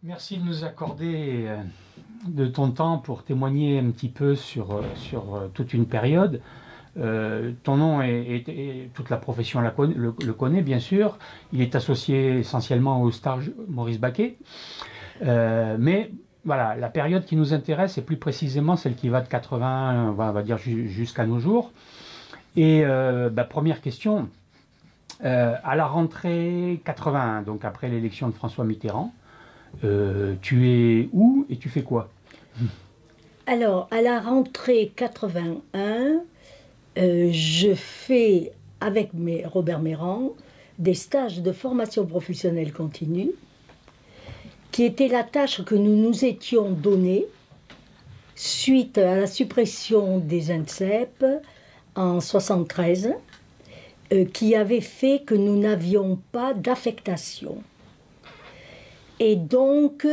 Merci de nous accorder de ton temps pour témoigner un petit peu sur toute une période. Ton nom toute la profession le connaît bien sûr. Il est associé essentiellement au stage Maurice Baquet. Mais voilà, la période qui nous intéresse est plus précisément celle qui va de 80, on va dire jusqu'à nos jours. Et première question, à la rentrée 81, donc après l'élection de François Mitterrand, tu es où et tu fais quoi? Alors, à la rentrée 81, je fais avec Robert Méran des stages de formation professionnelle continue, qui était la tâche que nous nous étions donnée suite à la suppression des INSEP en 1973, qui avait fait que nous n'avions pas d'affectation. Et donc,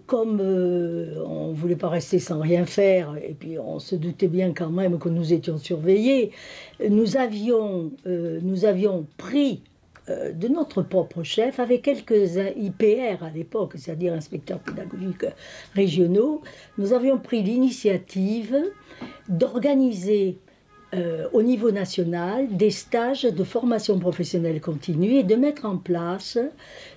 comme on ne voulait pas rester sans rien faire, et puis on se doutait bien quand même que nous étions surveillés, nous avions pris de notre propre chef, avec quelques IPR à l'époque, c'est-à-dire inspecteurs pédagogiques régionaux, nous avions pris l'initiative d'organiser au niveau national des stages de formation professionnelle continue et de mettre en place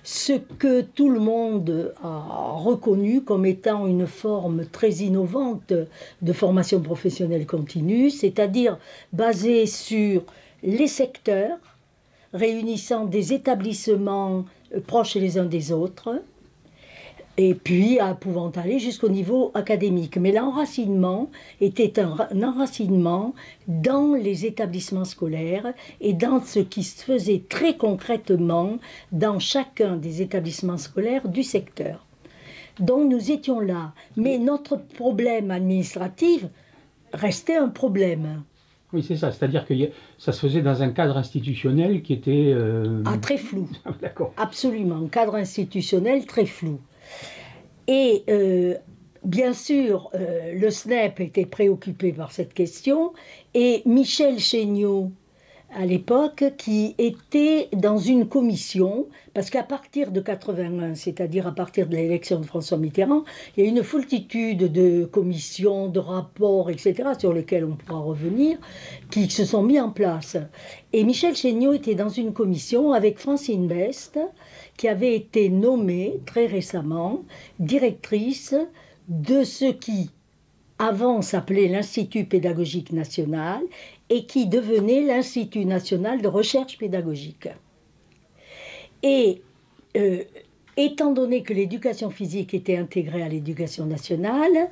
ce que tout le monde a reconnu comme étant une forme très innovante de formation professionnelle continue, c'est-à-dire basée sur les secteurs, réunissant des établissements proches les uns des autres, et puis pouvant aller jusqu'au niveau académique. Mais l'enracinement était un enracinement dans les établissements scolaires et dans ce qui se faisait très concrètement dans chacun des établissements scolaires du secteur. Donc nous étions là, mais notre problème administratif restait un problème. Oui, c'est ça, c'est-à-dire que ça se faisait dans un cadre institutionnel qui était... très flou. D'accord. Absolument, un cadre institutionnel très flou. Et bien sûr, le SNEP était préoccupé par cette question, et Michel Chéniaud, à l'époque, qui était dans une commission, parce qu'à partir de 81, c'est-à-dire à partir de l'élection de François Mitterrand, il y a une foultitude de commissions, de rapports, etc., sur lesquels on pourra revenir, qui se sont mis en place. Et Michel Chéniaud était dans une commission avec Francine Best, qui avait été nommée très récemment directrice de ce qui avant s'appelait l'Institut pédagogique national et qui devenait l'Institut national de recherche pédagogique. Et étant donné que l'éducation physique était intégrée à l'éducation nationale,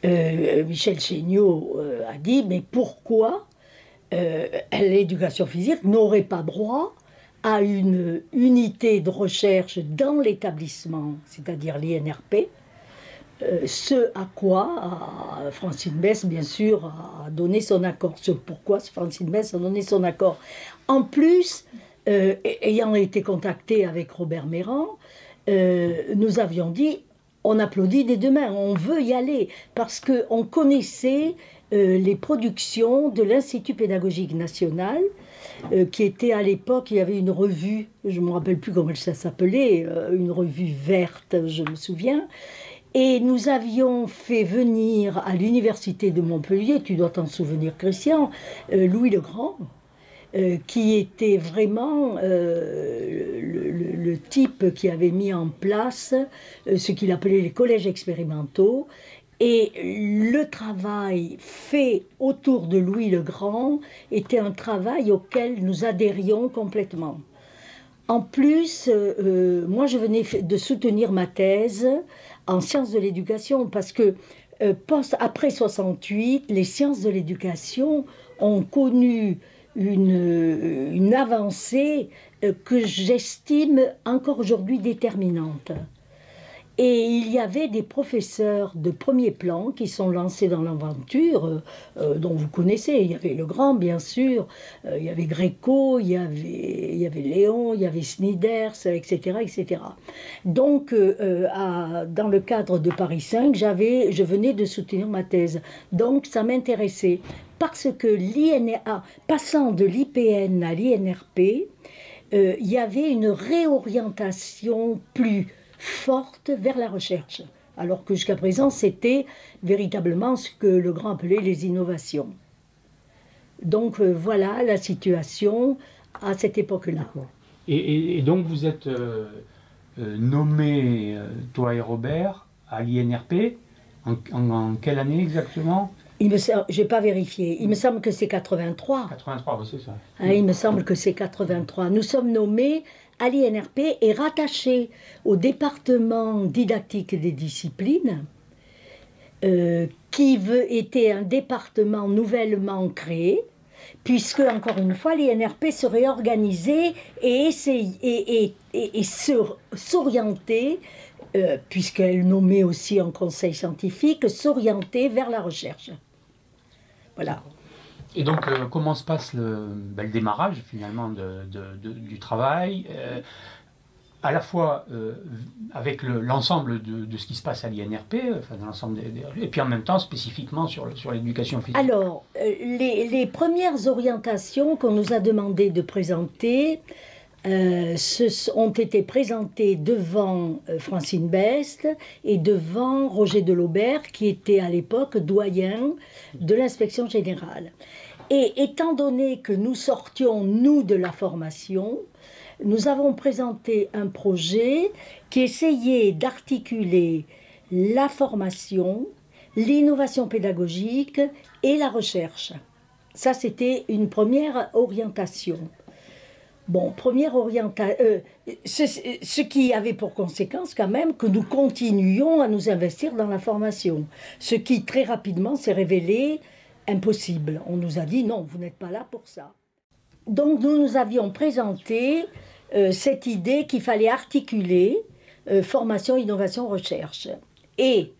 Michel Chéniaud a dit « mais pourquoi l'éducation physique n'aurait pas droit à une unité de recherche dans l'établissement, c'est-à-dire l'INRP », ce à quoi Francine Best, bien sûr, a donné son accord. Ce pourquoi Francine Best a donné son accord. En plus, ayant été contacté avec Robert Méran, nous avions dit, on applaudit des deux mains, on veut y aller, parce qu'on connaissait les productions de l'Institut pédagogique national, qui était à l'époque, il y avait une revue, je ne me rappelle plus comment ça s'appelait, une revue verte, je me souviens. Et nous avions fait venir à l'université de Montpellier, tu dois t'en souvenir Christian, Louis le Grand, qui était vraiment le type qui avait mis en place ce qu'il appelait les collèges expérimentaux. Et le travail fait autour de Louis le Grand était un travail auquel nous adhérions complètement. En plus, moi je venais de soutenir ma thèse en sciences de l'éducation, parce que après 68, les sciences de l'éducation ont connu une avancée que j'estime encore aujourd'hui déterminante. Et il y avait des professeurs de premier plan qui sont lancés dans l'aventure, dont vous connaissez. Il y avait Legrand, bien sûr, il y avait Gréco, il y avait Léon, il y avait Snyders, etc., etc. Donc, dans le cadre de Paris 5, je venais de soutenir ma thèse. Donc, ça m'intéressait. Parce que passant de l'IPN à l'INRP, il y avait une réorientation plus forte vers la recherche. Alors que jusqu'à présent, c'était véritablement ce que Legrand appelait les innovations. Donc voilà la situation à cette époque-là. Et donc vous êtes nommé, toi et Robert, à l'INRP, en quelle année exactement? Je n'ai pas vérifié. Il me semble que c'est 83. 83, oui, c'est ça. Hein, il me semble que c'est 83. Nous sommes nommés à l'INRP et rattachés au département didactique des disciplines, qui était un département nouvellement créé, puisque, encore une fois, l'INRP se réorganisait et s'orientait, puisqu'elle nommait aussi un conseil scientifique, s'orienter vers la recherche. Voilà. Et donc, comment se passe le démarrage, finalement, du travail, à la fois avec l'ensemble de ce qui se passe à l'INRP, enfin, et puis en même temps, spécifiquement sur l'éducation physique? Alors, les premières orientations qu'on nous a demandé de présenter ont été présentées devant Francine Best et devant Roger Delaubert, qui était à l'époque doyen de l'inspection générale. Et étant donné que nous sortions, nous, de la formation, nous avons présenté un projet qui essayait d'articuler la formation, l'innovation pédagogique et la recherche. Ça, c'était une première orientation. Bon, première orientation, ce qui avait pour conséquence quand même que nous continuions à nous investir dans la formation, ce qui très rapidement s'est révélé impossible. On nous a dit non, vous n'êtes pas là pour ça. Donc nous avions présenté cette idée qu'il fallait articuler formation, innovation, recherche. Et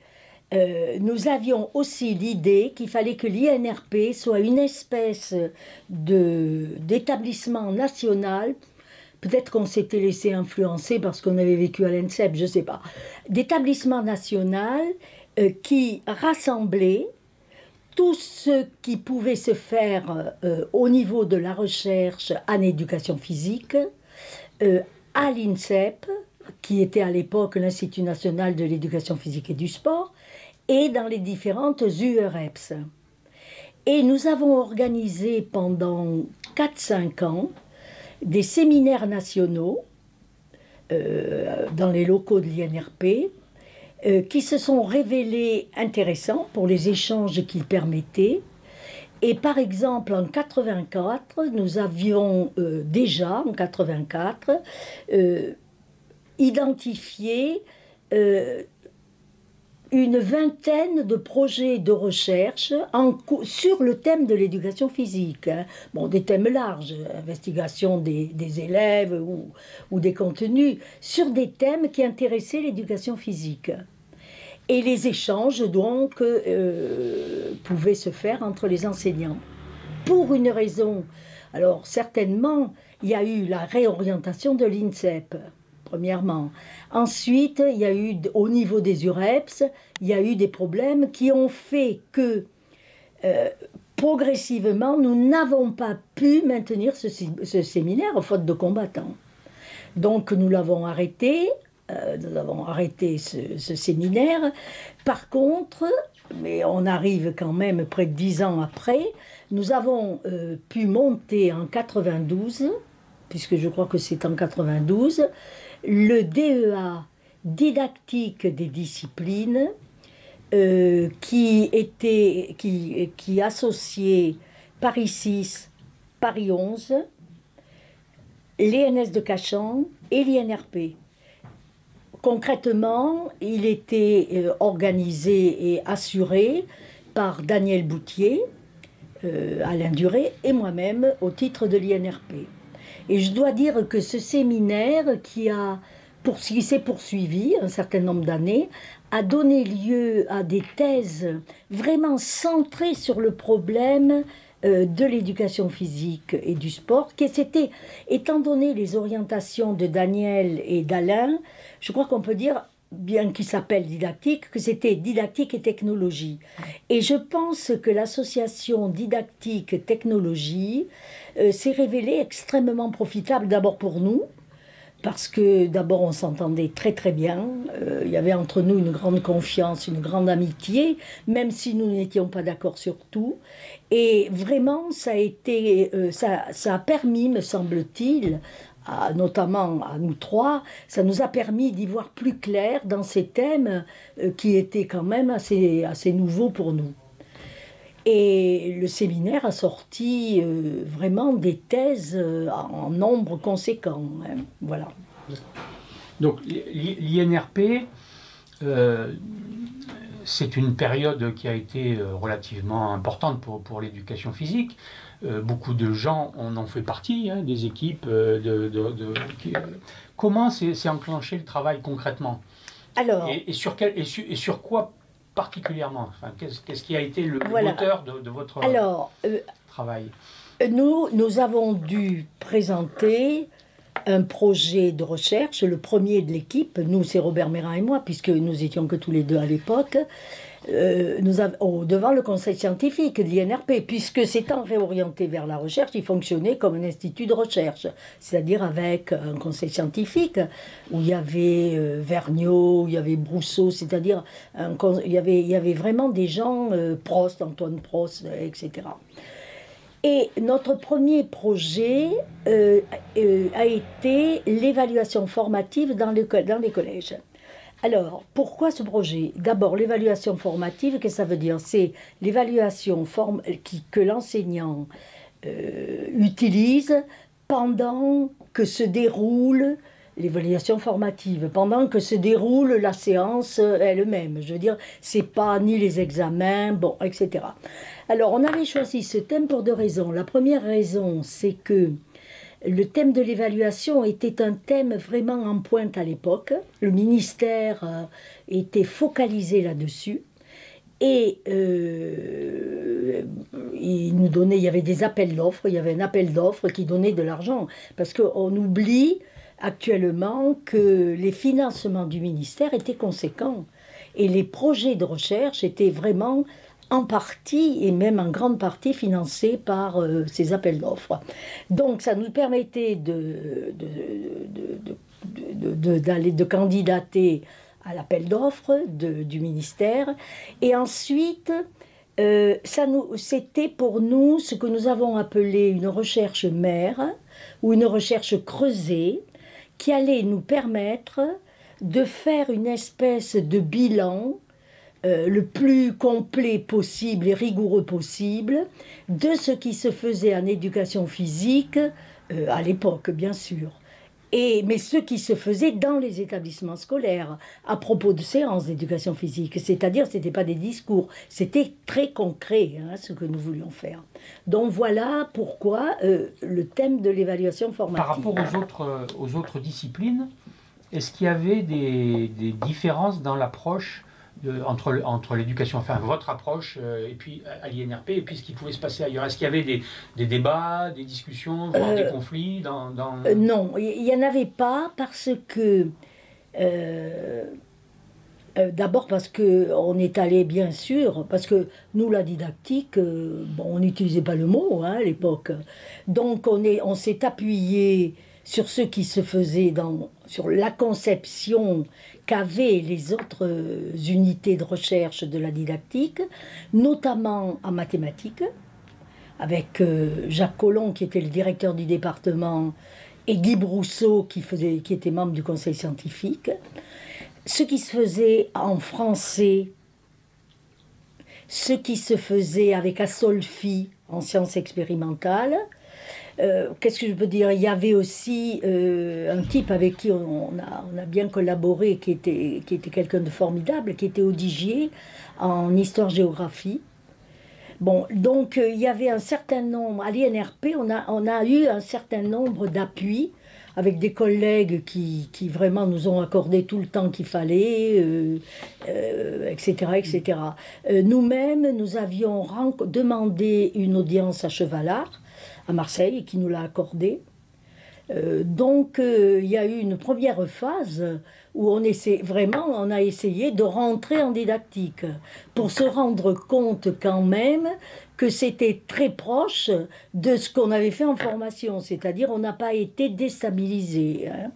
nous avions aussi l'idée qu'il fallait que l'INRP soit une espèce d'établissement national. Peut-être qu'on s'était laissé influencer parce qu'on avait vécu à l'INSEP, je ne sais pas. D'établissement national qui rassemblait tout ce qui pouvait se faire au niveau de la recherche en éducation physique, à l'INSEP, qui était à l'époque l'Institut national de l'éducation physique et du sport, et dans les différentes UREPS. Et nous avons organisé pendant 4-5 ans des séminaires nationaux dans les locaux de l'INRP, qui se sont révélés intéressants pour les échanges qu'ils permettaient. Et par exemple, en 84, nous avions déjà, en 84, identifié une vingtaine de projets de recherche sur le thème de l'éducation physique. Hein. Bon, des thèmes larges, investigation des élèves ou des contenus, sur des thèmes qui intéressaient l'éducation physique. Et les échanges, donc, pouvaient se faire entre les enseignants. Pour une raison, alors certainement, il y a eu la réorientation de l'INSEP, premièrement. Ensuite, il y a eu, au niveau des UREPS, il y a eu des problèmes qui ont fait que, progressivement, nous n'avons pas pu maintenir ce séminaire, faute de combattants. Donc, nous l'avons arrêté. Nous avons arrêté ce séminaire. Par contre, mais on arrive quand même près de 10 ans après, nous avons pu monter en 92, puisque je crois que c'est en 92, le DEA didactique des disciplines qui associait Paris 6, Paris 11, l'ENS de Cachan et l'INRP. Concrètement, il était organisé et assuré par Daniel Boutier, Alain Duré et moi-même au titre de l'INRP. Et je dois dire que ce séminaire qui s'est poursuivi un certain nombre d'années a donné lieu à des thèses vraiment centrées sur le problème de l'éducation physique et du sport, qui c'était, étant donné les orientations de Daniel et d'Alain, je crois qu'on peut dire, bien qu'il s'appelle didactique, que c'était didactique et technologie. Et je pense que l'association didactique-technologie s'est révélée extrêmement profitable, d'abord pour nous, parce que d'abord on s'entendait très très bien, il y avait entre nous une grande confiance, une grande amitié, même si nous n'étions pas d'accord sur tout. Et vraiment, ça a permis, me semble-t-il, notamment à nous trois, ça nous a permis d'y voir plus clair dans ces thèmes qui étaient quand même assez nouveaux pour nous. Et le séminaire a sorti vraiment des thèses en nombre conséquent. Hein, voilà. Donc l'INRP, c'est une période qui a été relativement importante pour l'éducation physique. Beaucoup de gens en ont fait partie, hein, des équipes. Comment s'est enclenché le travail concrètement? Alors, et sur quoi particulièrement, enfin, qu'est-ce qui a été le moteur de votre travail? Nous avons dû présenter un projet de recherche, le premier de l'équipe. Nous, c'est Robert Mérin et moi, puisque nous étions que tous les deux à l'époque, devant le conseil scientifique de l'INRP, puisque s'étant réorienté vers la recherche, il fonctionnait comme un institut de recherche, c'est-à-dire avec un conseil scientifique où il y avait Vergniaud, où il y avait Brousseau, c'est-à-dire il y avait vraiment des gens, Prost, Antoine Prost, etc. Et notre premier projet a été l'évaluation formative dans les collèges. Alors, pourquoi ce projet? D'abord, l'évaluation formative, qu'est-ce que ça veut dire? C'est l'évaluation que l'enseignant utilise pendant que se déroule l'évaluation formative, pendant que se déroule la séance elle-même. Je veux dire, c'est pas ni les examens, bon, etc. Alors, on avait choisi ce thème pour deux raisons. La première raison, c'est que le thème de l'évaluation était un thème vraiment en pointe à l'époque. Le ministère était focalisé là-dessus. Et il y avait des appels d'offres, il y avait un appel d'offres qui donnait de l'argent. Parce qu'on oublie actuellement que les financements du ministère étaient conséquents. Et les projets de recherche étaient vraiment en partie et même en grande partie financés par ces appels d'offres. Donc ça nous permettait de candidater à l'appel d'offres du ministère. Et ensuite, c'était pour nous ce que nous avons appelé une recherche mère ou une recherche creusée qui allait nous permettre de faire une espèce de bilan le plus complet possible et rigoureux possible de ce qui se faisait en éducation physique à l'époque, bien sûr. Mais ce qui se faisait dans les établissements scolaires à propos de séances d'éducation physique. C'est-à-dire, ce n'était pas des discours, c'était très concret, hein, ce que nous voulions faire. Donc voilà pourquoi le thème de l'évaluation formative. Par rapport aux autres disciplines, est-ce qu'il y avait des différences dans l'approche entre l'éducation, enfin votre approche et puis à l'INRP et puis ce qui pouvait se passer ailleurs? Est-ce qu'il y avait des débats, des discussions, voire des conflits Non, il n'y en avait pas parce que d'abord parce qu'on est allé, bien sûr, parce que nous, la didactique, on n'utilisait pas le mot hein, à l'époque. Donc on s'est appuyé sur ce qui se faisait sur la conception qu'avaient les autres unités de recherche de la didactique, notamment en mathématiques, avec Jacques Collomb, qui était le directeur du département, et Guy Brousseau, qui était membre du conseil scientifique. Ce qui se faisait en français, ce qui se faisait avec Assolfi en sciences expérimentales. Qu'est-ce que je peux dire? Il y avait aussi un type avec qui on a bien collaboré, qui était quelqu'un de formidable, qui était Audigier en histoire-géographie. Bon, donc il y avait un certain nombre, à l'INRP, on a eu un certain nombre d'appuis avec des collègues qui vraiment nous ont accordé tout le temps qu'il fallait, etc. etc. Nous-mêmes, nous avions demandé une audience à Chevalard, à Marseille, et qui nous l'a accordé. Donc il y a eu une première phase où on a essayé de rentrer en didactique, pour se rendre compte quand même que c'était très proche de ce qu'on avait fait en formation, c'est-à-dire on n'a pas été déstabilisé. Hein.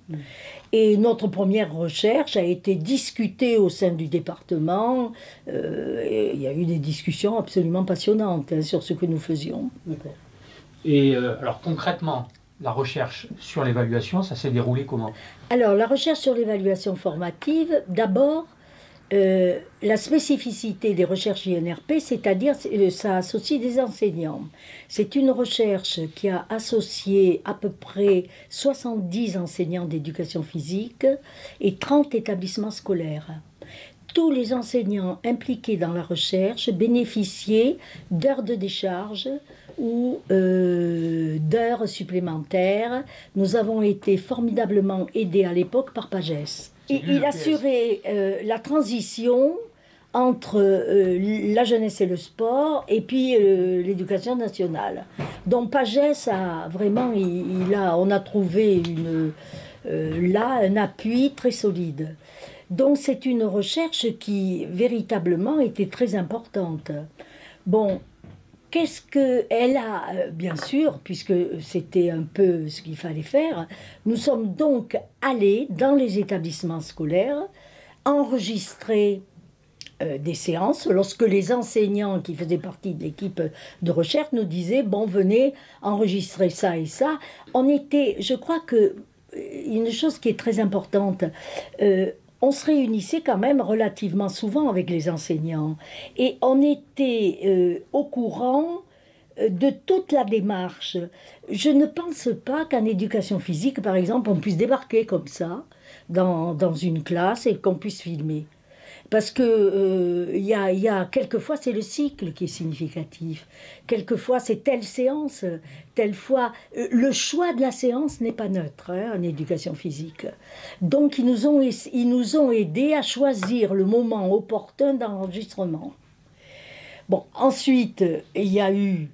Et notre première recherche a été discutée au sein du département. Il y a eu des discussions absolument passionnantes hein, sur ce que nous faisions. Et alors concrètement, la recherche sur l'évaluation, ça s'est déroulé comment? Alors la recherche sur l'évaluation formative, d'abord, la spécificité des recherches INRP, c'est-à-dire ça associe des enseignants. C'est une recherche qui a associé à peu près 70 enseignants d'éducation physique et 30 établissements scolaires. Tous les enseignants impliqués dans la recherche bénéficiaient d'heures de décharge ou d'heures supplémentaires. Nous avons été formidablement aidés à l'époque par Pagès. Il assurait la transition entre la jeunesse et le sport et puis l'éducation nationale. Donc Pagès a vraiment, on a trouvé là un appui très solide. Donc c'est une recherche qui véritablement était très importante. Bon, qu'est-ce qu'elle a, bien sûr, puisque c'était un peu ce qu'il fallait faire, nous sommes donc allés dans les établissements scolaires enregistrer des séances lorsque les enseignants qui faisaient partie de l'équipe de recherche nous disaient « bon, venez enregistrer ça et ça ». On était, je crois que, une chose qui est très importante, on se réunissait quand même relativement souvent avec les enseignants et on était au courant de toute la démarche. Je ne pense pas qu'en éducation physique, par exemple, on puisse débarquer comme ça dans une classe et qu'on puisse filmer. Parce que y a quelquefois c'est le cycle qui est significatif, quelquefois c'est telle séance, telle fois. Le choix de la séance n'est pas neutre hein, en éducation physique. Donc ils nous ont aidés à choisir le moment opportun d'enregistrement. Bon, ensuite il y a eu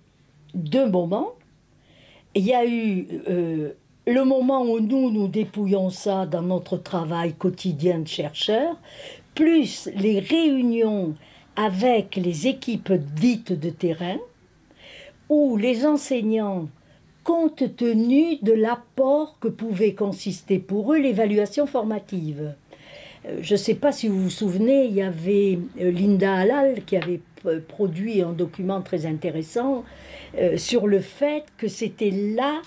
deux moments. Il y a eu le moment où nous dépouillons ça dans notre travail quotidien de chercheurs, plus les réunions avec les équipes dites de terrain, où les enseignants, compte tenu de l'apport que pouvait consister pour eux l'évaluation formative. Je ne sais pas si vous vous souvenez, il y avait Linda Halal qui avait produit un document très intéressant sur le fait que c'était là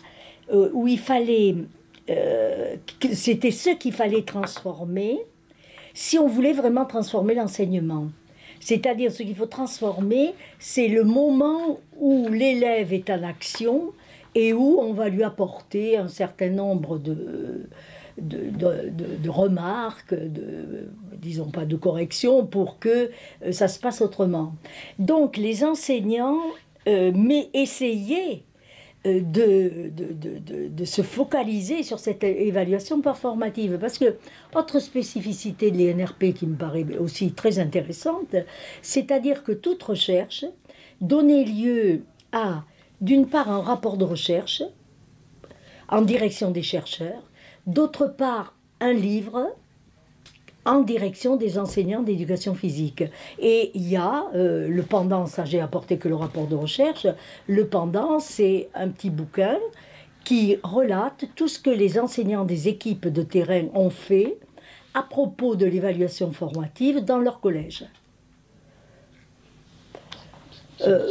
où il fallait, c'était ce qu'il fallait transformer si on voulait vraiment transformer l'enseignement. C'est-à-dire, ce qu'il faut transformer, c'est le moment où l'élève est en action et où on va lui apporter un certain nombre de remarques, disons pas de corrections, pour que ça se passe autrement. Donc, les enseignants essayaient de se focaliser sur cette évaluation performative. Parce que, autre spécificité de l'INRP qui me paraît aussi très intéressante, c'est-à-dire que toute recherche donnait lieu à, d'une part, un rapport de recherche en direction des chercheurs, d'autre part, un livre en direction des enseignants d'éducation physique. Et il y a le pendant, ça j'ai apporté que le rapport de recherche, le pendant c'est un petit bouquin qui relate tout ce que les enseignants des équipes de terrain ont fait à propos de l'évaluation formative dans leur collège.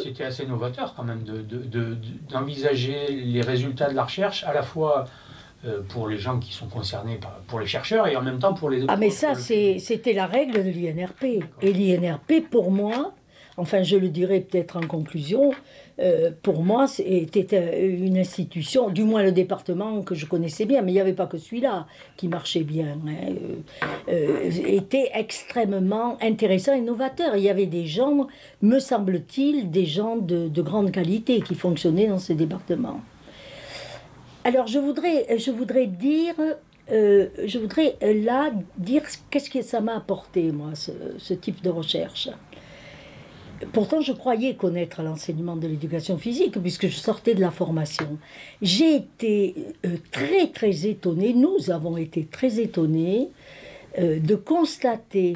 C'était assez novateur quand même d'envisager les résultats de la recherche à la fois pour les gens qui sont concernés, pour les chercheurs et en même temps pour les autres. Ah mais ça c'était la règle de l'INRP. Et l'INRP pour moi, enfin je le dirai peut-être en conclusion, pour moi c'était une institution, du moins le département que je connaissais bien, mais il n'y avait pas que celui-là qui marchait bien, hein, était extrêmement intéressant et novateur. Il y avait des gens, me semble-t-il, des gens de grande qualité qui fonctionnaient dans ces départements. Alors je voudrais là dire qu'est-ce que ça m'a apporté, moi, ce type de recherche. Pourtant, je croyais connaître l'enseignement de l'éducation physique, puisque je sortais de la formation. J'ai été très, très étonnée, nous avons été très étonnés, de constater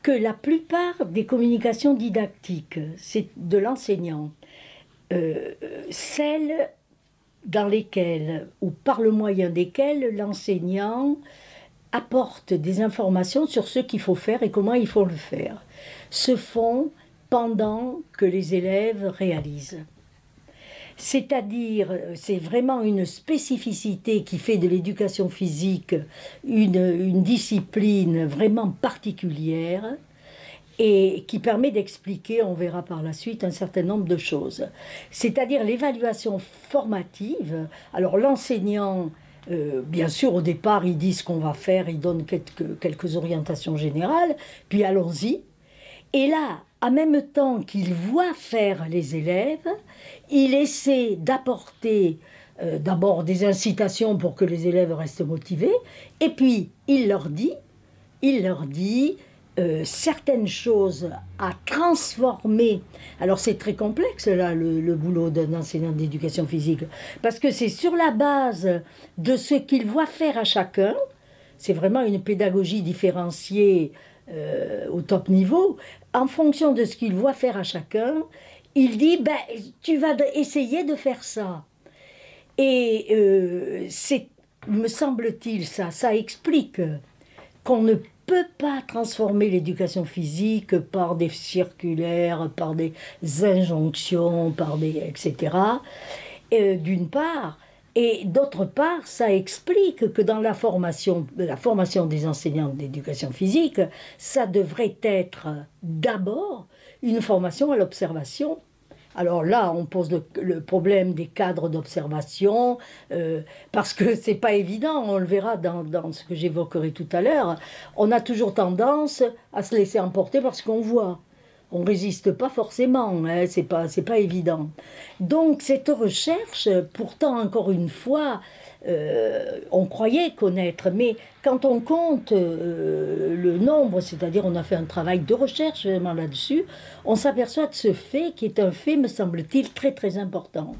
que la plupart des communications didactiques c'est de l'enseignant, celles dans lesquelles, ou par le moyen desquelles, l'enseignant apporte des informations sur ce qu'il faut faire et comment il faut le faire, se font pendant que les élèves réalisent. C'est-à-dire, c'est vraiment une spécificité qui fait de l'éducation physique une discipline vraiment particulière et qui permet d'expliquer, on verra par la suite, un certain nombre de choses. C'est-à-dire l'évaluation formative. Alors l'enseignant, bien sûr, au départ, il dit ce qu'on va faire, il donne quelques orientations générales, puis allons-y. Et là, en même temps qu'il voit faire les élèves, il essaie d'apporter d'abord des incitations pour que les élèves restent motivés, et puis il leur dit certaines choses à transformer. Alors c'est très complexe là le boulot d'un enseignant d'éducation physique, parce que c'est sur la base de ce qu'il voit faire à chacun, c'est vraiment une pédagogie différenciée au top niveau, en fonction de ce qu'il voit faire à chacun, il dit ben, tu vas essayer de faire ça. Et c'est, me semble-t-il, ça explique qu'on ne peut pas transformer l'éducation physique par des circulaires, par des injonctions, etc. D'une part. Et d'autre part, ça explique que dans la formation des enseignants d'éducation physique, ça devrait être d'abord une formation à l'observation. Alors là, on pose le problème des cadres d'observation, parce que c'est pas évident, on le verra dans ce que j'évoquerai tout à l'heure. On a toujours tendance à se laisser emporter par ce qu'on voit. On ne résiste pas forcément, hein, c'est pas évident. Donc cette recherche, pourtant encore une fois, on croyait connaître, mais quand on compte le nombre, c'est-à-dire on a fait un travail de recherche vraiment là-dessus, on s'aperçoit de ce fait qui est un fait, me semble-t-il, très très important.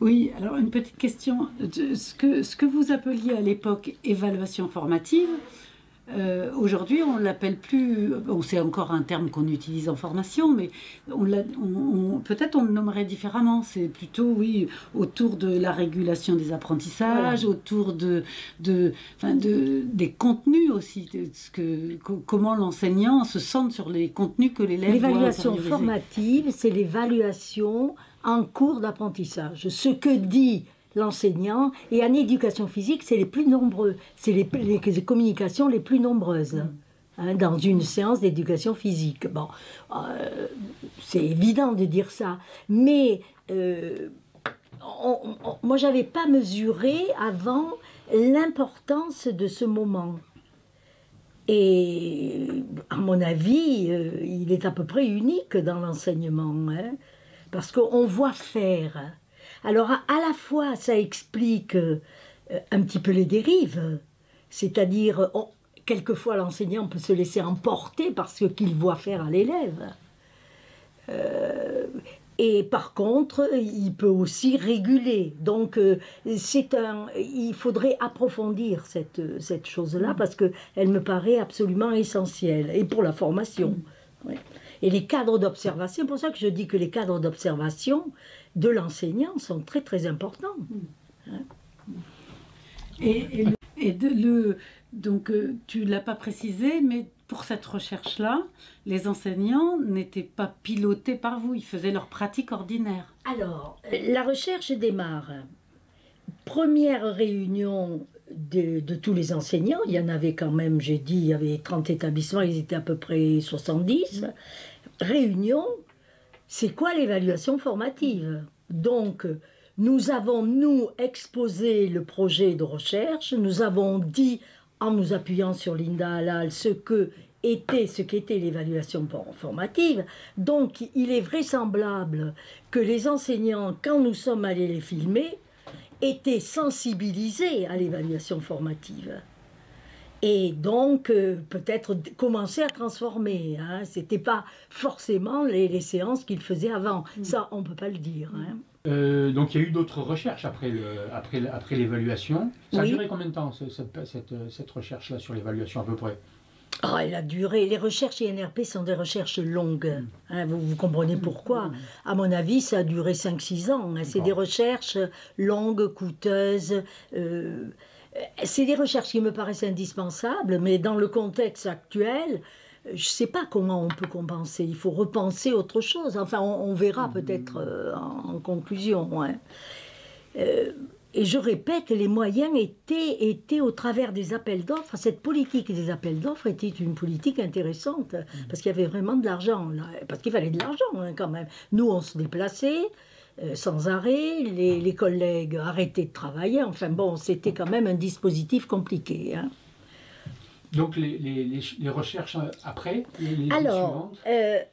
Oui, alors une petite question. Ce que vous appeliez à l'époque évaluation formative, aujourd'hui, on ne l'appelle plus, bon, c'est encore un terme qu'on utilise en formation, mais peut-être on le nommerait différemment. C'est plutôt, oui, autour de la régulation des apprentissages, voilà. Autour des contenus aussi, comment l'enseignant se centre sur les contenus que l'élève doit intérioriser. L'évaluation formative, c'est l'évaluation en cours d'apprentissage. Ce que dit l'enseignant, et en éducation physique, c'est les plus nombreux, c'est les communications les plus nombreuses hein, dans une séance d'éducation physique. Bon, c'est évident de dire ça, mais moi j'avais pas mesuré avant l'importance de ce moment. Et à mon avis, il est à peu près unique dans l'enseignement, hein, parce qu'on voit faire. Alors, à la fois, ça explique un petit peu les dérives, c'est-à-dire, quelquefois, l'enseignant peut se laisser emporter par ce qu'il voit faire à l'élève. Et par contre, il peut aussi réguler. Donc, il faudrait approfondir cette chose-là, parce qu'elle me paraît absolument essentielle, et pour la formation. Ouais. Et les cadres d'observation, c'est pour ça que je dis que les cadres d'observation de l'enseignant sont très très importants. Donc tu ne l'as pas précisé, mais pour cette recherche-là, les enseignants n'étaient pas pilotés par vous, ils faisaient leur pratique ordinaire. Alors, la recherche démarre. Première réunion de tous les enseignants, il y en avait quand même, j'ai dit, il y avait 30 établissements, ils étaient à peu près 70. Réunion, c'est quoi l'évaluation formative? Donc, nous avons, exposé le projet de recherche, nous avons dit, en nous appuyant sur Linda Halal, ce qu'était l'évaluation formative. Donc, il est vraisemblable que les enseignants, quand nous sommes allés les filmer, étaient sensibilisés à l'évaluation formative. Et donc, peut-être commencer à transformer. Hein. Ce n'était pas forcément les séances qu'ils faisaient avant. Ça, on ne peut pas le dire. Hein. Donc il y a eu d'autres recherches après l'évaluation. Ça a Oui. duré combien de temps cette recherche-là sur l'évaluation à peu près? Ah, elle a duré. Les recherches INRP sont des recherches longues. Hein, vous comprenez pourquoi. À mon avis, ça a duré 5-6 ans. Hein. C'est des recherches longues, coûteuses. C'est des recherches qui me paraissent indispensables, mais dans le contexte actuel, je ne sais pas comment on peut compenser. Il faut repenser autre chose. Enfin, on verra peut-être en conclusion. Hein. Et je répète, les moyens étaient au travers des appels d'offres. Cette politique des appels d'offres était une politique intéressante, parce qu'il y avait vraiment de l'argent, parce qu'il fallait de l'argent hein, quand même. Nous, on se déplaçait sans arrêt, les collègues arrêtaient de travailler. Enfin bon, c'était quand même un dispositif compliqué. Hein. Donc les recherches après, les Alors, suivantes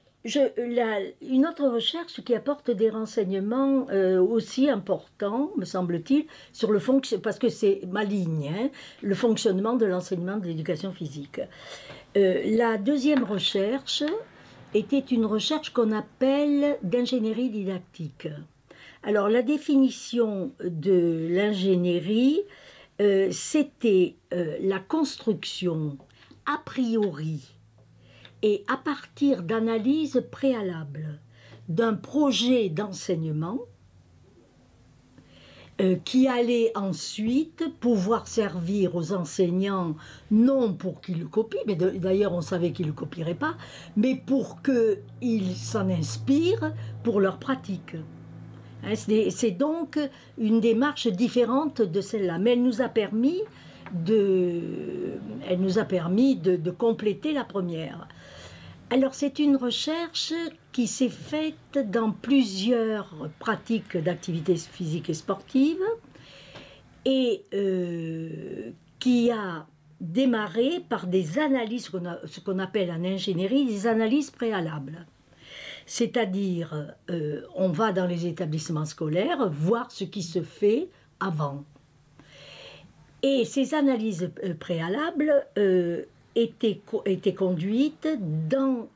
une autre recherche qui apporte des renseignements aussi importants, me semble-t-il, sur le fonctionnement, parce que c'est ma ligne, hein, le fonctionnement de l'enseignement de l'éducation physique. La deuxième recherche était une recherche qu'on appelle d'ingénierie didactique. Alors, la définition de l'ingénierie, c'était la construction a priori et à partir d'analyses préalables d'un projet d'enseignement qui allait ensuite pouvoir servir aux enseignants, non pour qu'ils le copient, mais d'ailleurs on savait qu'ils ne le copieraient pas, mais pour qu'ils s'en inspirent pour leur pratique. Hein, c'est donc une démarche différente de celle-là, mais elle nous a permis de compléter la première. Alors c'est une recherche qui s'est faite dans plusieurs pratiques d'activités physiques et sportives et qui a démarré par des analyses, ce qu'on appelle en ingénierie des analyses préalables. C'est-à-dire, on va dans les établissements scolaires voir ce qui se fait avant. Et ces analyses préalables étaient conduites dans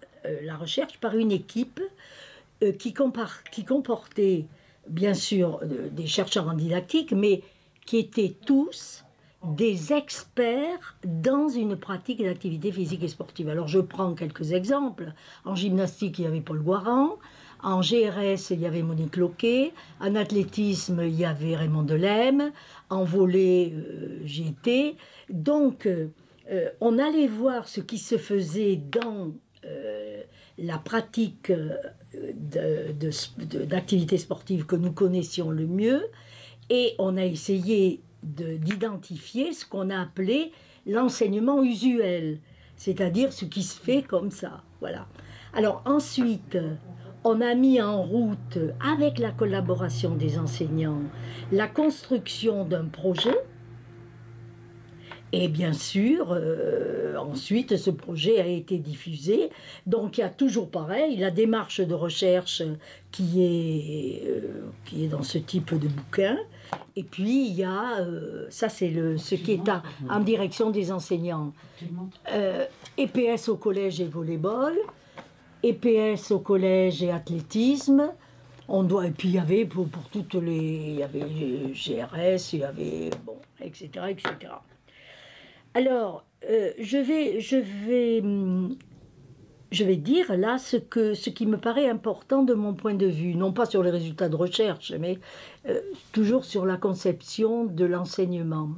la recherche par une équipe qui comportait bien sûr des chercheurs en didactique, mais qui étaient tous des experts dans une pratique d'activité physique et sportive. Alors je prends quelques exemples. En gymnastique, il y avait Paul Guaran. En GRS, il y avait Monique Loquet. En athlétisme, il y avait Raymond Delem. En volley, j'y étais. Donc, on allait voir ce qui se faisait dans la pratique d'activité sportive que nous connaissions le mieux. Et on a essayé d'identifier ce qu'on a appelé l'enseignement usuel, c'est-à-dire ce qui se fait comme ça. Voilà. Alors ensuite, on a mis en route, avec la collaboration des enseignants, la construction d'un projet. Et bien sûr, ensuite, ce projet a été diffusé. Donc, il y a toujours pareil, la démarche de recherche qui est dans ce type de bouquin. Et puis, il y a, ça c'est ce qui est en direction des enseignants. EPS au collège et volleyball, EPS au collège et athlétisme. Et puis, il y avait pour toutes les... Il y avait GRS, il y avait... Bon, etc., etc. Alors, je vais dire là ce qui me paraît important de mon point de vue, non pas sur les résultats de recherche, mais toujours sur la conception de l'enseignement.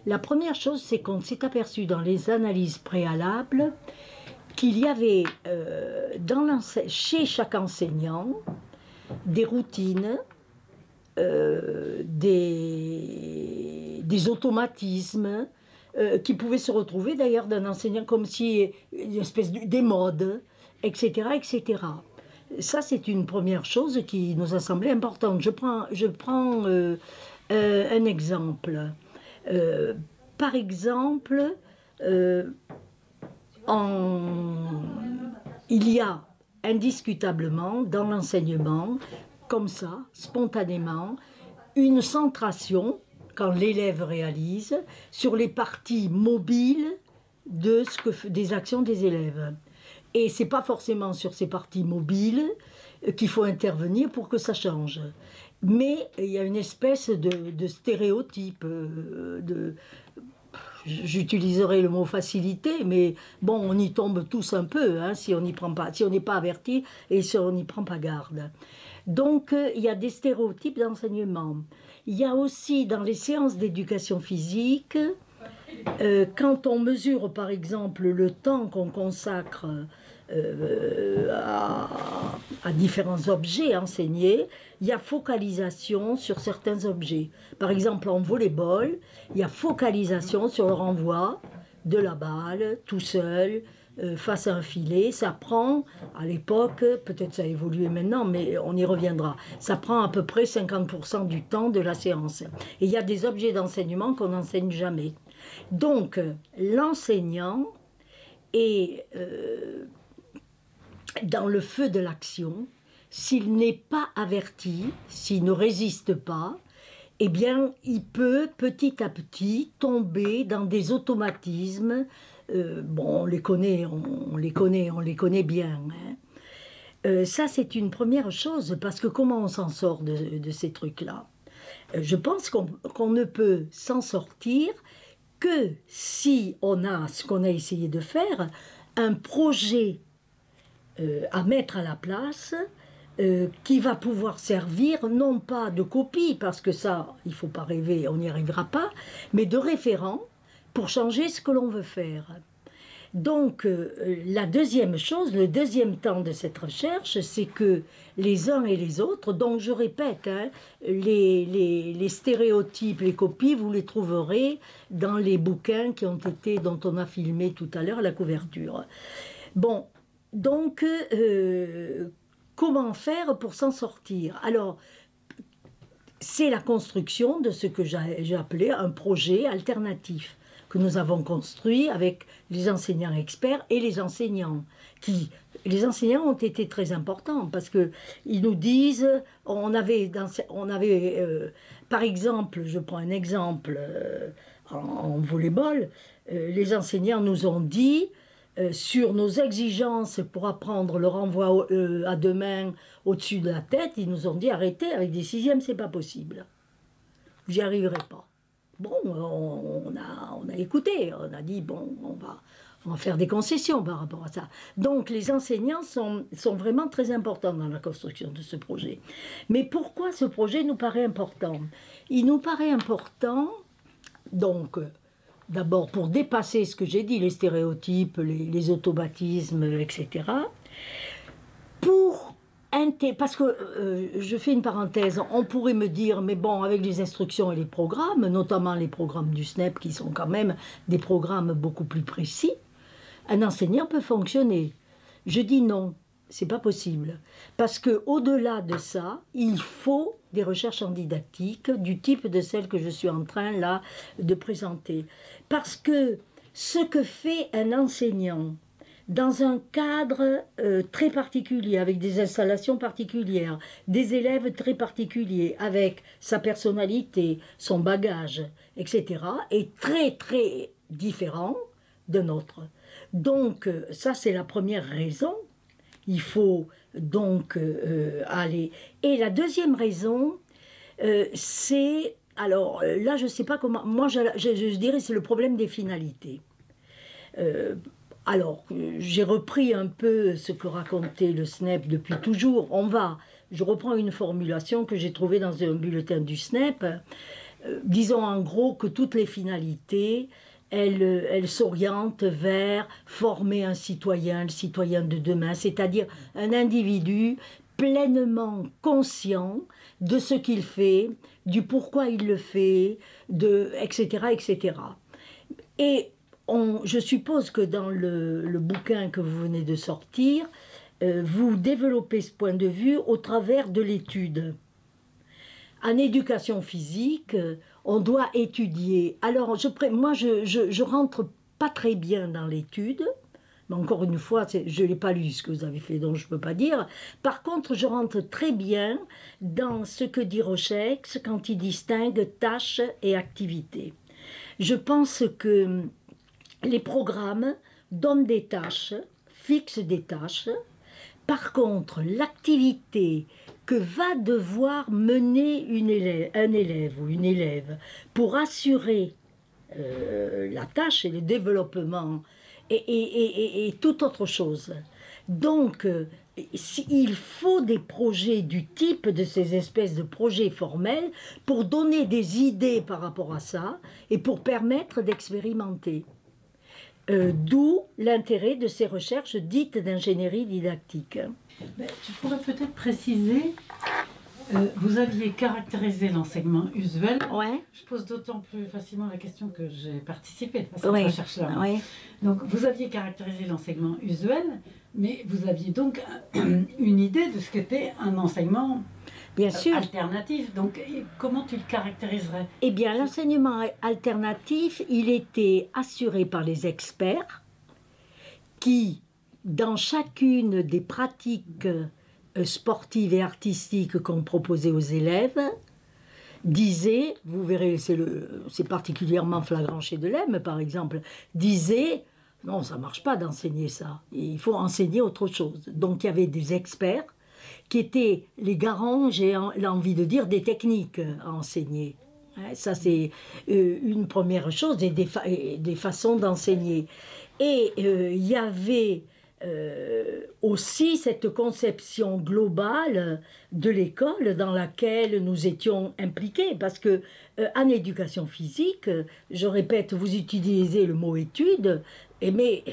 La première chose, c'est qu'on s'est aperçu dans les analyses préalables qu'il y avait chez chaque enseignant des routines, des automatismes, qui pouvaient se retrouver d'ailleurs d'un enseignant comme si une espèce des modes, etc., etc. Ça, c'est une première chose qui nous a semblé importante. Je prends un exemple. Par exemple, il y a indiscutablement dans l'enseignement, comme ça, spontanément, une centration quand l'élève réalise, sur les parties mobiles des actions des élèves. Et ce n'est pas forcément sur ces parties mobiles qu'il faut intervenir pour que ça change. mais il y a une espèce de stéréotype, j'utiliserai le mot facilité, mais bon, on y tombe tous un peu, hein, si on n'y prend pas, si on n'est pas averti et si on n'y prend pas garde. Donc, il y a des stéréotypes d'enseignement. Il y a aussi dans les séances d'éducation physique, quand on mesure par exemple le temps qu'on consacre à différents objets enseignés, il y a focalisation sur certains objets. Par exemple en volleyball, il y a focalisation sur le renvoi de la balle tout seul, face à un filet. Ça prend, à l'époque, peut-être ça a évolué maintenant, mais on y reviendra, ça prend à peu près 50% du temps de la séance. Et il y a des objets d'enseignement qu'on n'enseigne jamais. Donc, l'enseignant est dans le feu de l'action. S'il n'est pas averti, s'il ne résiste pas, eh bien, il peut petit à petit tomber dans des automatismes. Bon, on les connaît bien. Hein. Ça, c'est une première chose, parce que comment on s'en sort de ces trucs-là? Je pense qu'on ne peut s'en sortir que si on a, ce qu'on a essayé de faire, un projet à mettre à la place, qui va pouvoir servir non pas de copie, parce que ça, il ne faut pas rêver, on n'y arrivera pas, mais de référent pour changer ce que l'on veut faire. Donc, la deuxième chose, le deuxième temps de cette recherche, c'est que les uns et les autres, donc je répète, hein, les stéréotypes, les copies, vous les trouverez dans les bouquins dont on a filmé tout à l'heure la couverture. Bon, donc, comment faire pour s'en sortir? Alors, c'est la construction de ce que j'ai appelé un projet alternatif que nous avons construit avec les enseignants experts et les enseignants. Les enseignants ont été très importants parce qu'ils nous disent, par exemple, je prends un exemple en volleyball, les enseignants nous ont dit, sur nos exigences pour apprendre le renvoi à deux mains au-dessus de la tête, ils nous ont dit arrêtez, avec des sixièmes, c'est pas possible. J'y arriverai pas. Bon, on a écouté, on a dit bon, on va faire des concessions par rapport à ça. Donc les enseignants sont vraiment très importants dans la construction de ce projet. Mais pourquoi ce projet nous paraît important? Il nous paraît important, donc, d'abord pour dépasser ce que j'ai dit, les stéréotypes, les automatismes, etc. Parce que, je fais une parenthèse, on pourrait me dire, mais bon, avec les instructions et les programmes, notamment les programmes du SNEP, qui sont quand même des programmes beaucoup plus précis, un enseignant peut fonctionner. Je dis non, c'est pas possible. Parce qu'au-delà de ça, il faut des recherches en didactique, du type de celles que je suis en train, là, de présenter. Parce que ce que fait un enseignant, dans un cadre très particulier, avec des installations particulières, des élèves très particuliers, avec sa personnalité, son bagage, etc., est très très différent de nôtre. Donc ça c'est la première raison, il faut donc aller. Et la deuxième raison, c'est, alors là je ne sais pas comment, moi je dirais c'est le problème des finalités. Alors, j'ai repris un peu ce que racontait le SNEP depuis toujours. Je reprends une formulation que j'ai trouvée dans un bulletin du SNEP. Disons en gros que toutes les finalités, elles s'orientent vers former un citoyen, le citoyen de demain, c'est-à-dire un individu pleinement conscient de ce qu'il fait, du pourquoi il le fait, etc., etc. Et je suppose que dans le bouquin que vous venez de sortir, vous développez ce point de vue au travers de l'étude. En éducation physique, on doit étudier. Alors, moi, je rentre pas très bien dans l'étude, mais encore une fois, je ne l'ai pas lu ce que vous avez fait, donc je ne peux pas dire. Par contre, je rentre très bien dans ce que dit Rochex quand il distingue tâches et activités. Je pense que les programmes donnent des tâches, fixent des tâches, Par contre, l'activité que va devoir mener un élève ou une élève pour assurer la tâche et le développement et toute autre chose. Donc, il faut des projets du type de ces espèces de projets formels pour donner des idées par rapport à ça et pour permettre d'expérimenter. D'où l'intérêt de ces recherches dites d'ingénierie didactique. Mais tu pourrais peut-être préciser, vous aviez caractérisé l'enseignement usuel. Ouais. Je pose d'autant plus facilement la question que j'ai participé à cette Ouais. recherche-là. Ouais. Donc vous aviez caractérisé l'enseignement usuel, mais vous aviez donc une idée de ce qu'était un enseignement Bien sûr. alternatif. Donc comment tu le caractériserais? Eh bien, l'enseignement alternatif, il était assuré par les experts qui, dans chacune des pratiques sportives et artistiques qu'on proposait aux élèves, disaient, vous verrez, c'est particulièrement flagrant chez Deleuze, par exemple, disaient, non, ça ne marche pas d'enseigner ça, il faut enseigner autre chose. Donc il y avait des experts qui étaient les garants, j'ai envie de dire, des techniques à enseigner. Ça, c'est une première chose, et des façons d'enseigner. Et il y avait aussi cette conception globale de l'école dans laquelle nous étions impliqués, parce que en éducation physique, je répète, vous utilisez le mot étude, mais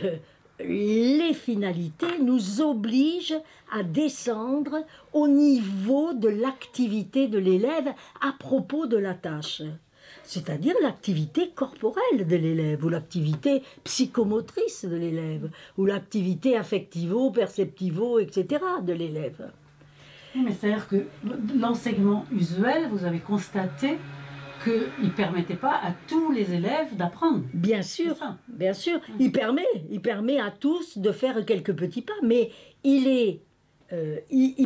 les finalités nous obligent à descendre au niveau de l'activité de l'élève à propos de la tâche. C'est-à-dire l'activité corporelle de l'élève, ou l'activité psychomotrice de l'élève, ou l'activité affectivo-perceptivo, etc. de l'élève. Oui, mais c'est-à-dire que l'enseignement usuel, vous avez constaté qu'il ne permettait pas à tous les élèves d'apprendre. Bien sûr, bien sûr. Il permet à tous de faire quelques petits pas, mais il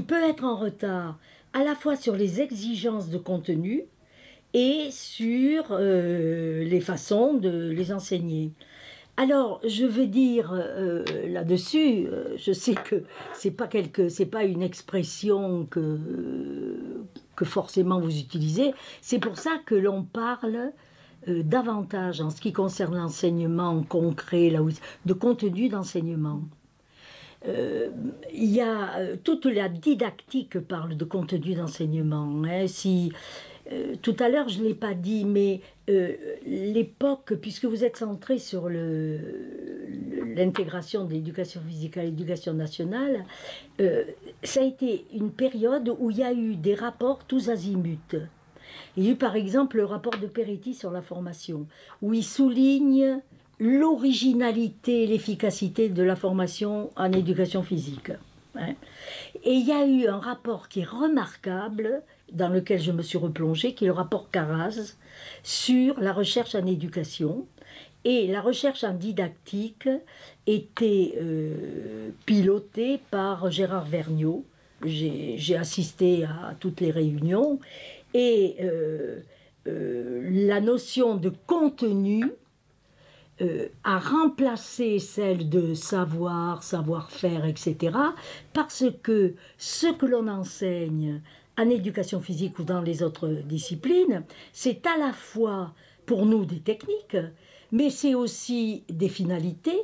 peut être en retard à la fois sur les exigences de contenu et sur les façons de les enseigner. Alors, je vais dire là-dessus, je sais que c'est pas une expression que forcément vous utilisez. C'est pour ça que l'on parle davantage, en ce qui concerne l'enseignement concret, de contenu d'enseignement. Il y a toute la didactique parle de contenu d'enseignement. Tout à l'heure, je ne l'ai pas dit, mais l'époque, puisque vous êtes centré sur l'intégration de l'éducation physique à l'éducation nationale, ça a été une période où il y a eu des rapports tous azimuts. Il y a eu par exemple le rapport de Peretti sur la formation, où il souligne l'originalité et l'efficacité de la formation en éducation physique. Et il y a eu un rapport qui est remarquable, dans lequel je me suis replongée, qui est le rapport Carraz sur la recherche en éducation. Et la recherche en didactique était pilotée par Gérard Vergniaud. J'ai assisté à toutes les réunions. Et la notion de contenu a remplacé celle de savoir, savoir-faire, etc. Parce que ce que l'on enseigne en éducation physique ou dans les autres disciplines, c'est à la fois pour nous des techniques, mais c'est aussi des finalités,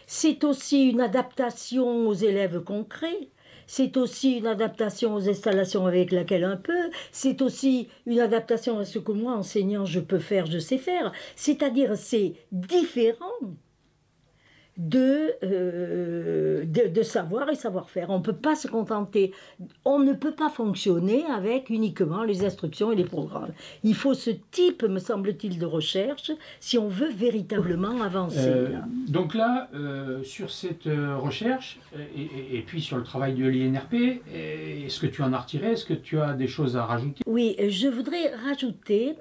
c'est aussi une adaptation aux élèves concrets, c'est aussi une adaptation aux installations avec laquelle un peu, c'est aussi une adaptation à ce que moi, enseignant, je peux faire, je sais faire. C'est-à-dire, c'est différent de savoir et savoir-faire. On ne peut pas se contenter, on ne peut pas fonctionner avec uniquement les instructions et les programmes. Il faut ce type, me semble-t-il, de recherche si on veut véritablement avancer. Donc là, sur cette recherche, et puis sur le travail de l'INRP, est-ce que tu en as retiré? Est-ce que tu as des choses à rajouter? Oui, je voudrais rajouter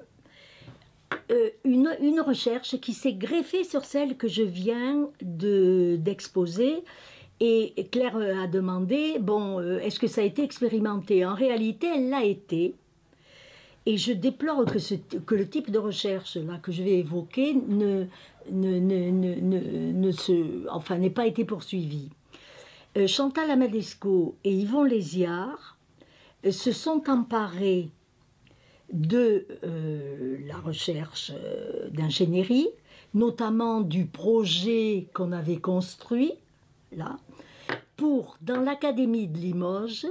une recherche qui s'est greffée sur celle que je viens d'exposer. Et Claire a demandé, bon, est-ce que ça a été expérimenté? En réalité, elle l'a été. Et je déplore que le type de recherche là, que je vais évoquer n'ait pas été poursuivi. Chantal Amadesco et Yvon Léziard se sont emparés de la recherche d'ingénierie, notamment du projet qu'on avait construit, là, pour, dans l'Académie de Limoges,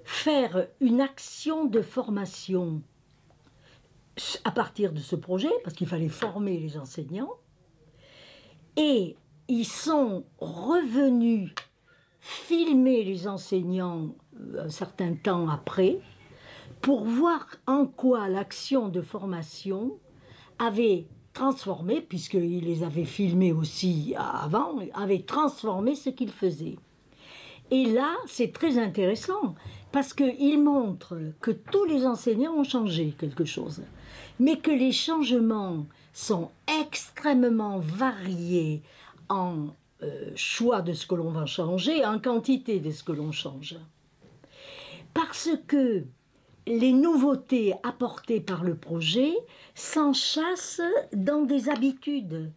faire une action de formation à partir de ce projet, parce qu'il fallait former les enseignants, et ils sont revenus filmer les enseignants un certain temps après, pour voir en quoi l'action de formation avait transformé, puisqu'ils les avaient filmés aussi avant, avait transformé ce qu'ils faisaient. Et là, c'est très intéressant, parce qu'il montre que tous les enseignants ont changé quelque chose, mais que les changements sont extrêmement variés en choix de ce que l'on va changer, en quantité de ce que l'on change. Parce que les nouveautés apportées par le projet s'enchâssent dans des habitudes,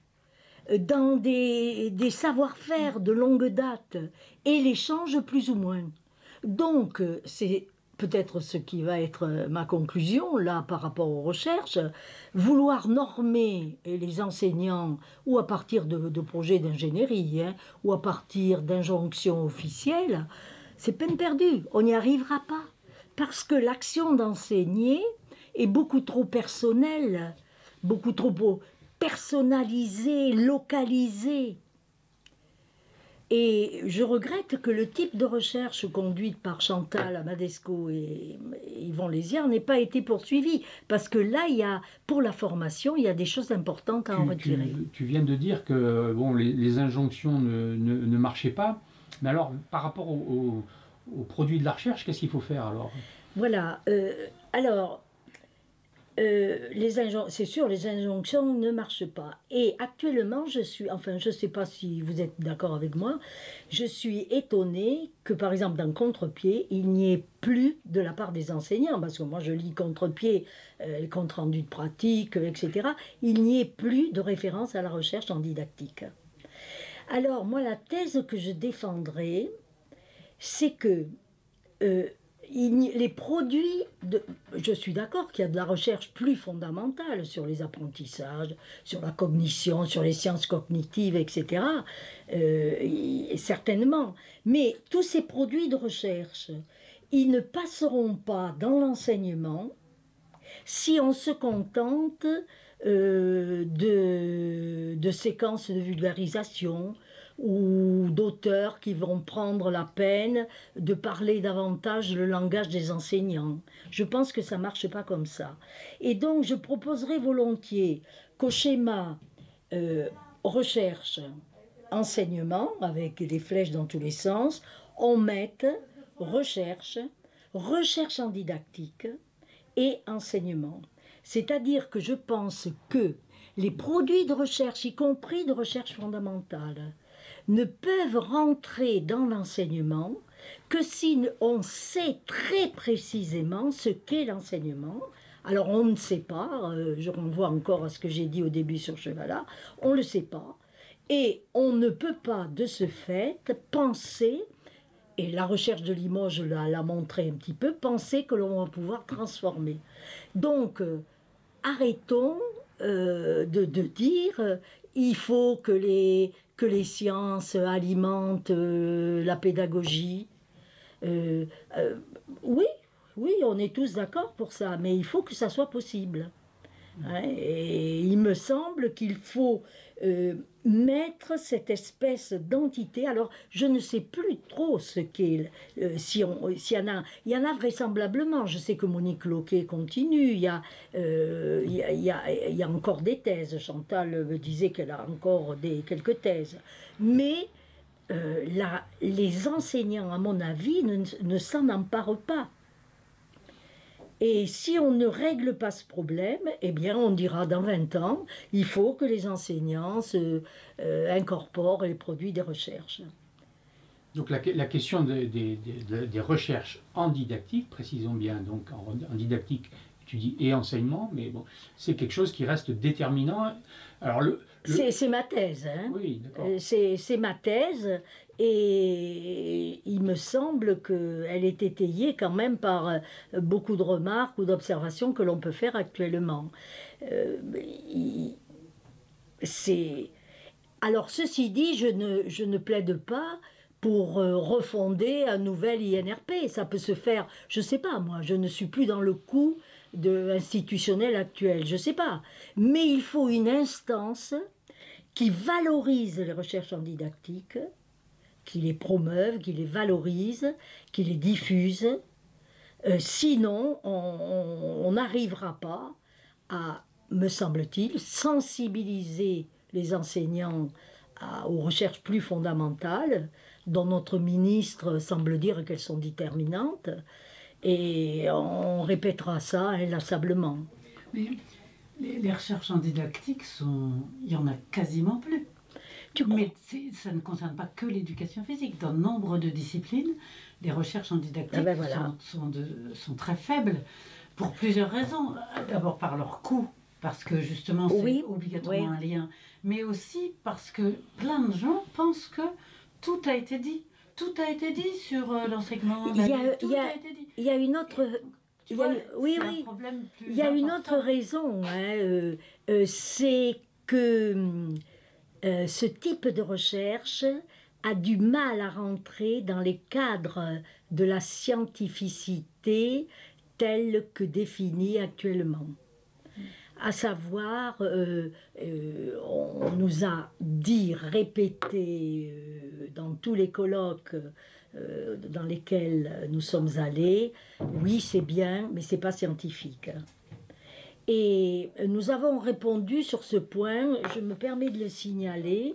dans des savoir-faire de longue date, et les changent plus ou moins. Donc, c'est peut-être ce qui va être ma conclusion, là, par rapport aux recherches, vouloir normer les enseignants, ou à partir de projets d'ingénierie, hein, ou à partir d'injonctions officielles, c'est peine perdue, on n'y arrivera pas. Parce que l'action d'enseigner est beaucoup trop personnelle, beaucoup trop personnalisée, localisée. Et je regrette que le type de recherche conduite par Chantal Amadesco et Yvon Léziard n'ait pas été poursuivi. Parce que là, pour la formation, il y a des choses importantes à en retirer. Tu viens de dire que bon, les injonctions ne marchaient pas. Mais alors, par rapport au produit de la recherche, qu'est-ce qu'il faut faire alors? Voilà. C'est sûr, les injonctions ne marchent pas. Et actuellement, je ne sais pas si vous êtes d'accord avec moi, je suis étonnée que, par exemple, dans Contre-pied, il n'y ait plus de la part des enseignants, parce que moi je lis Contre-pied, les comptes rendus de pratique, etc., il n'y ait plus de référence à la recherche en didactique. Alors, moi, la thèse que je défendrai, c'est que les produits, je suis d'accord qu'il y a de la recherche plus fondamentale sur les apprentissages, sur la cognition, sur les sciences cognitives, etc. Certainement. Mais tous ces produits de recherche, ils ne passeront pas dans l'enseignement si on se contente de séquences de vulgarisation ou d'auteurs qui vont prendre la peine de parler davantage le langage des enseignants. Je pense que ça ne marche pas comme ça. Et donc je proposerai volontiers qu'au schéma recherche, enseignement, avec des flèches dans tous les sens, on mette recherche en didactique et enseignement. C'est-à-dire que je pense que les produits de recherche, y compris de recherche fondamentale, ne peuvent rentrer dans l'enseignement que si on sait très précisément ce qu'est l'enseignement. Alors on ne sait pas, je renvoie encore à ce que j'ai dit au début sur Chevalat, on ne le sait pas, et on ne peut pas de ce fait penser, et la recherche de Limoges l'a montré un petit peu, penser que l'on va pouvoir transformer. Donc arrêtons de dire il faut que les sciences alimentent la pédagogie. Oui, on est tous d'accord pour ça, mais il faut que ça soit possible. Hein, et il me semble qu'il faut mettre cette espèce d'entité. Alors, je ne sais plus trop ce qu'est. Il y en a vraisemblablement. Je sais que Monique Loquet continue. Il y a encore des thèses. Chantal me disait qu'elle a encore quelques thèses. Mais les enseignants, à mon avis, ne s'en emparent pas. Et si on ne règle pas ce problème, eh bien on dira dans 20 ans, il faut que les enseignants incorporent les produits des recherches. Donc la question des recherches en didactique, précisons bien, donc en didactique, tu dis et enseignement, mais bon, c'est quelque chose qui reste déterminant. Alors c'est ma thèse, hein. Oui, d'accord. C'est ma thèse, Et il me semble qu'elle est étayée quand même par beaucoup de remarques ou d'observations que l'on peut faire actuellement. Alors ceci dit, je ne plaide pas pour refonder un nouvel INRP. Ça peut se faire, je ne sais pas, moi, je ne suis plus dans le coup institutionnel actuel, je ne sais pas. Mais il faut une instance qui valorise les recherches en didactique, qui les promeuve, qui les valorise, qui les diffuse. Sinon, on n'arrivera pas à, me semble-t-il, sensibiliser les enseignants aux recherches plus fondamentales, dont notre ministre semble dire qu'elles sont déterminantes, et on répétera ça inlassablement. Mais les recherches en didactique, il y en a quasiment plus. Mais ça ne concerne pas que l'éducation physique. Dans nombre de disciplines, les recherches en didactique sont très faibles pour plusieurs raisons. D'abord par leur coût, parce que justement c'est obligatoirement un lien, mais aussi parce que plein de gens pensent que tout a été dit. Tout a été dit sur l'enseignement. Il y a une autre... Il y a une autre raison, hein, c'est que ce type de recherche a du mal à rentrer dans les cadres de la scientificité telle que définie actuellement. À savoir, on nous a dit, répété dans tous les colloques dans lesquels nous sommes allés, oui c'est bien, mais c'est pas scientifique. Et nous avons répondu sur ce point, je me permets de le signaler,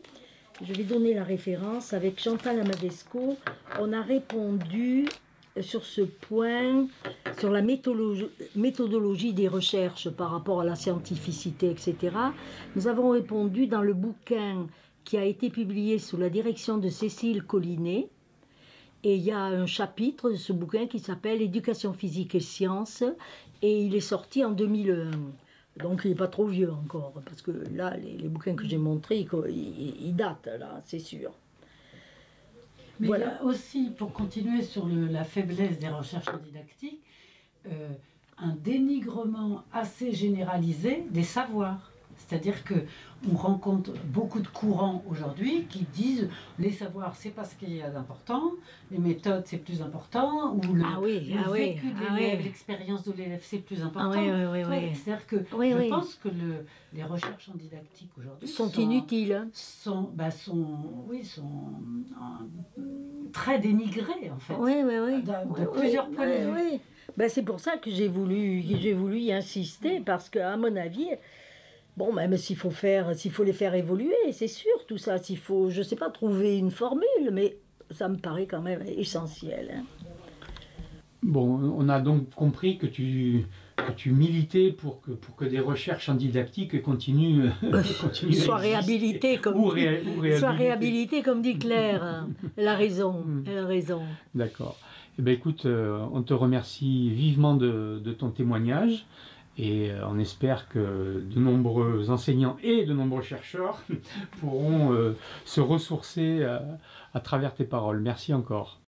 je vais donner la référence, avec Chantal Amadesco, on a répondu sur ce point, sur la méthodologie des recherches par rapport à la scientificité, etc. Nous avons répondu dans le bouquin qui a été publié sous la direction de Cécile Collinet, et il y a un chapitre de ce bouquin qui s'appelle « Éducation physique et sciences » et il est sorti en 2001. Donc il n'est pas trop vieux encore, parce que là, les bouquins que j'ai montrés, ils datent, là, c'est sûr. Mais voilà. Il y a aussi, pour continuer sur la faiblesse des recherches en didactique, un dénigrement assez généralisé des savoirs. C'est-à-dire qu'on rencontre beaucoup de courants aujourd'hui qui disent les savoirs, c'est pas ce qu'il y a d'important, les méthodes, c'est plus important, ou le vécu de l'élève, l'expérience de l'élève, c'est plus important. C'est-à-dire que je pense que les recherches en didactique aujourd'hui sont inutiles. Sont très dénigrées, en fait, de plusieurs points de vue. Ben, c'est pour ça que j'ai voulu y insister, parce qu'à mon avis... Bon, même s'il faut les faire évoluer, c'est sûr, tout ça, s'il faut, je ne sais pas, trouver une formule, mais ça me paraît quand même essentiel. Hein. Bon, on a donc compris que tu militais pour que des recherches en didactique continuent soient réhabilitées, comme dit Claire. Elle a raison, elle a raison. D'accord. Eh bien, écoute, on te remercie vivement de ton témoignage. Et on espère que de nombreux enseignants et de nombreux chercheurs pourront se ressourcer à travers tes paroles. Merci encore.